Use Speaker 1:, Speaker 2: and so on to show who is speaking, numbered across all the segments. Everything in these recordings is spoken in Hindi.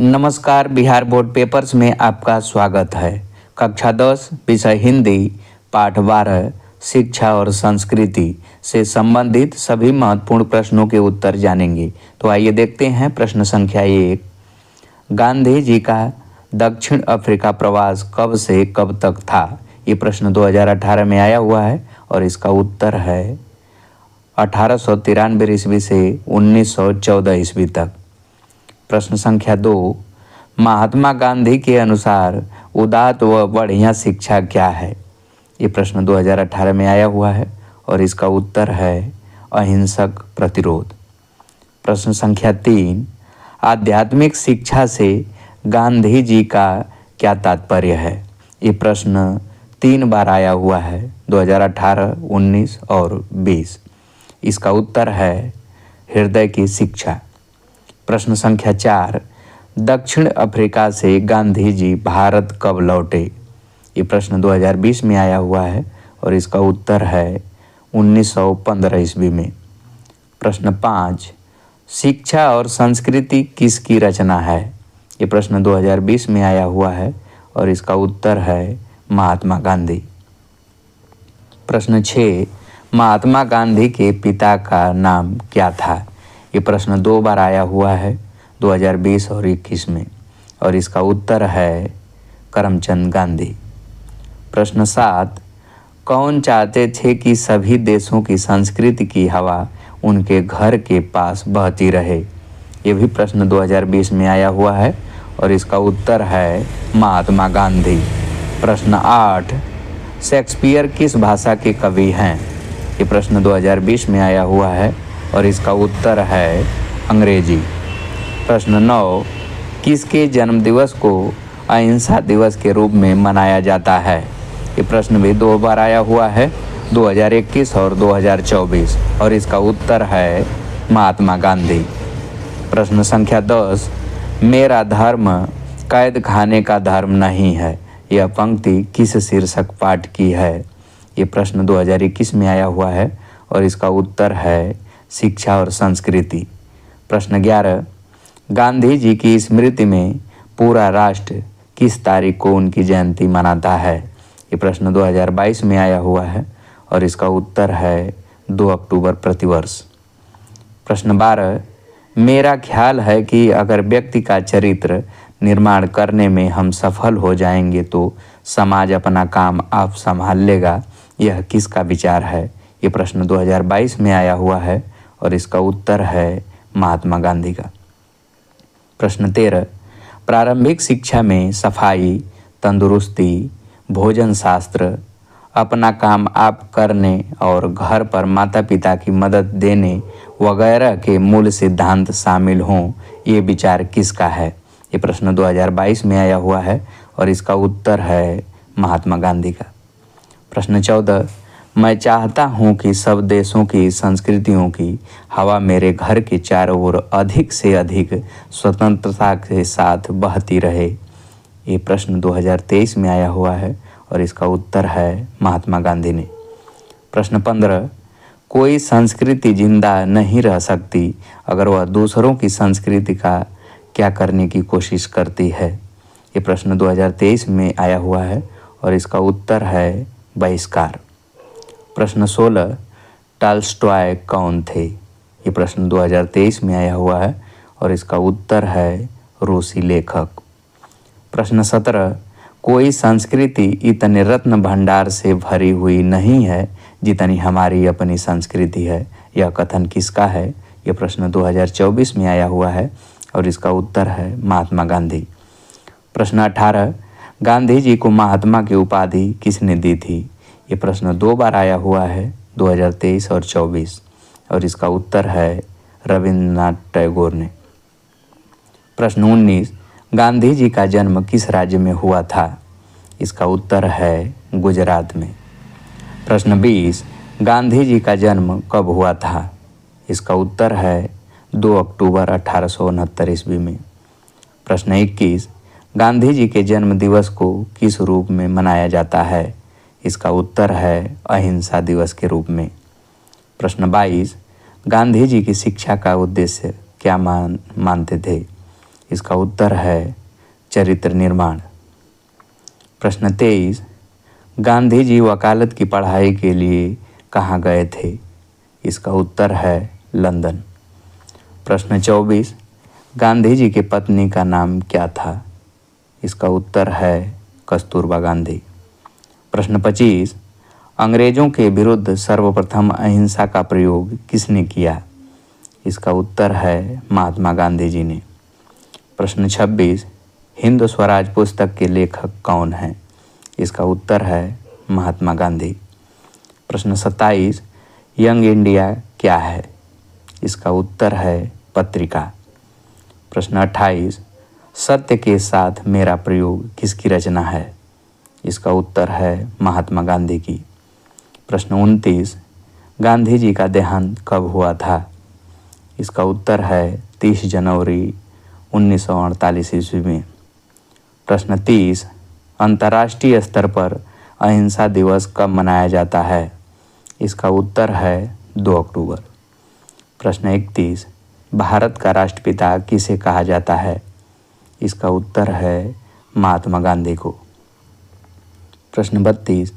Speaker 1: नमस्कार। बिहार बोर्ड पेपर्स में आपका स्वागत है। कक्षा 10 विषय हिंदी पाठ 12 शिक्षा और संस्कृति से संबंधित सभी महत्वपूर्ण प्रश्नों के उत्तर जानेंगे। तो आइए देखते हैं प्रश्न संख्या 1। गांधी जी का दक्षिण अफ्रीका प्रवास कब से कब तक था? ये प्रश्न 2018 में आया हुआ है और इसका उत्तर है 1893 ईस्वी से 1914 ईस्वी तक। प्रश्न संख्या 2। महात्मा गांधी के अनुसार उदात्त व बढ़िया शिक्षा क्या है? ये प्रश्न 2018 में आया हुआ है और इसका उत्तर है अहिंसक प्रतिरोध। प्रश्न संख्या 3। आध्यात्मिक शिक्षा से गांधी जी का क्या तात्पर्य है? ये प्रश्न 3 बार आया हुआ है, 2018, 19 और 20। इसका उत्तर है हृदय की शिक्षा। प्रश्न संख्या 4। दक्षिण अफ्रीका से गांधी जी भारत कब लौटे? ये प्रश्न 2020 में आया हुआ है और इसका उत्तर है 1915 ईस्वी में। प्रश्न 5। शिक्षा और संस्कृति किसकी रचना है? ये प्रश्न 2020 में आया हुआ है और इसका उत्तर है महात्मा गांधी। प्रश्न 6। महात्मा गांधी के पिता का नाम क्या था? ये प्रश्न 2 बार आया हुआ है, 2020 और 21 में, और इसका उत्तर है करमचंद गांधी। प्रश्न 7। कौन चाहते थे कि सभी देशों की संस्कृति की हवा उनके घर के पास बहती रहे? ये भी प्रश्न 2020 में आया हुआ है और इसका उत्तर है महात्मा गांधी। प्रश्न 8। शेक्सपियर किस भाषा के कवि हैं? ये प्रश्न 2020 में आया हुआ है और इसका उत्तर है अंग्रेजी। प्रश्न 9। किसके जन्मदिवस को अहिंसा दिवस के रूप में मनाया जाता है? ये प्रश्न भी 2 बार आया हुआ है, 2021 और 2024, और इसका उत्तर है महात्मा गांधी। प्रश्न संख्या 10। मेरा धर्म कैद खाने का धर्म नहीं है, यह पंक्ति किस शीर्षक पाठ की है? ये प्रश्न 2021 में आया हुआ है और इसका उत्तर है शिक्षा और संस्कृति। प्रश्न 11। गांधी जी की स्मृति में पूरा राष्ट्र किस तारीख को उनकी जयंती मनाता है? ये प्रश्न 2022 में आया हुआ है और इसका उत्तर है 2 अक्टूबर प्रतिवर्ष। प्रश्न 12। मेरा ख्याल है कि अगर व्यक्ति का चरित्र निर्माण करने में हम सफल हो जाएंगे तो समाज अपना काम आप संभाल लेगा, यह किसका विचार है? ये प्रश्न 2022 में आया हुआ है और इसका उत्तर है महात्मा गांधी का। प्रश्न 13। प्रारंभिक शिक्षा में सफाई, तंदुरुस्ती, भोजन शास्त्र, अपना काम आप करने और घर पर माता पिता की मदद देने वगैरह के मूल सिद्धांत शामिल हों, ये विचार किसका है? ये प्रश्न 2022 में आया हुआ है और इसका उत्तर है महात्मा गांधी का। प्रश्न 14। मैं चाहता हूँ कि सब देशों की संस्कृतियों की हवा मेरे घर के चारों ओर अधिक से अधिक स्वतंत्रता के साथ बहती रहे। ये प्रश्न 2023 में आया हुआ है और इसका उत्तर है महात्मा गांधी ने। प्रश्न 15। कोई संस्कृति जिंदा नहीं रह सकती अगर वह दूसरों की संस्कृति का क्या करने की कोशिश करती है? ये प्रश्न 2023 में आया हुआ है और इसका उत्तर है बहिष्कार। प्रश्न 16। टॉल्स्टॉय कौन थे? ये प्रश्न 2023 में आया हुआ है और इसका उत्तर है रूसी लेखक। प्रश्न 17। कोई संस्कृति इतने रत्न भंडार से भरी हुई नहीं है जितनी हमारी अपनी संस्कृति है, यह कथन किसका है? ये प्रश्न 2024 में आया हुआ है और इसका उत्तर है महात्मा गांधी। प्रश्न 18। गांधी जी को महात्मा की उपाधि किसने दी थी? ये प्रश्न 2 बार आया हुआ है, 2023 और 24, और इसका उत्तर है रविंद्रनाथ टैगोर ने। प्रश्न 19। गांधी जी का जन्म किस राज्य में हुआ था? इसका उत्तर है गुजरात में। प्रश्न 20। गांधी जी का जन्म कब हुआ था? इसका उत्तर है 2 अक्टूबर 1869 ईस्वी में। प्रश्न 21। गांधी जी के जन्म दिवस को किस रूप में मनाया जाता है? इसका उत्तर है अहिंसा दिवस के रूप में। प्रश्न 22। गांधी जी की शिक्षा का उद्देश्य क्या मानते थे? इसका उत्तर है चरित्र निर्माण। प्रश्न 23, गांधी जी वकालत की पढ़ाई के लिए कहाँ गए थे? इसका उत्तर है लंदन। प्रश्न 24, गांधी जी की पत्नी का नाम क्या था? इसका उत्तर है कस्तूरबा गांधी। प्रश्न 25, अंग्रेजों के विरुद्ध सर्वप्रथम अहिंसा का प्रयोग किसने किया? इसका उत्तर है महात्मा गांधी जी ने। प्रश्न 26, हिंद स्वराज पुस्तक के लेखक कौन हैं? इसका उत्तर है महात्मा गांधी। प्रश्न 27, यंग इंडिया क्या है? इसका उत्तर है पत्रिका। प्रश्न 28, सत्य के साथ मेरा प्रयोग किसकी रचना है? इसका उत्तर है महात्मा गांधी की। प्रश्न 29, गांधी जी का देहांत कब हुआ था? इसका उत्तर है 30 जनवरी 1948 ईस्वी में। प्रश्न 30, अंतर्राष्ट्रीय स्तर पर अहिंसा दिवस कब मनाया जाता है? इसका उत्तर है 2 अक्टूबर। प्रश्न 31, भारत का राष्ट्रपिता किसे कहा जाता है? इसका उत्तर है महात्मा गांधी को। प्रश्न 32,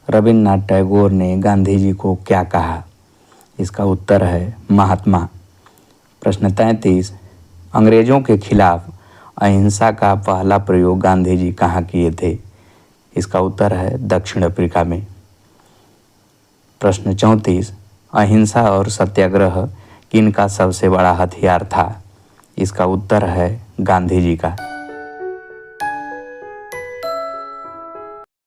Speaker 1: रविन्द्रनाथ टैगोर ने गांधी जी को क्या कहा? इसका उत्तर है महात्मा। प्रश्न 33, अंग्रेजों के खिलाफ अहिंसा का पहला प्रयोग गांधी जी कहाँ किए थे? इसका उत्तर है दक्षिण अफ्रीका में। प्रश्न 34, अहिंसा और सत्याग्रह किनका सबसे बड़ा हथियार था? इसका उत्तर है गांधी जी का।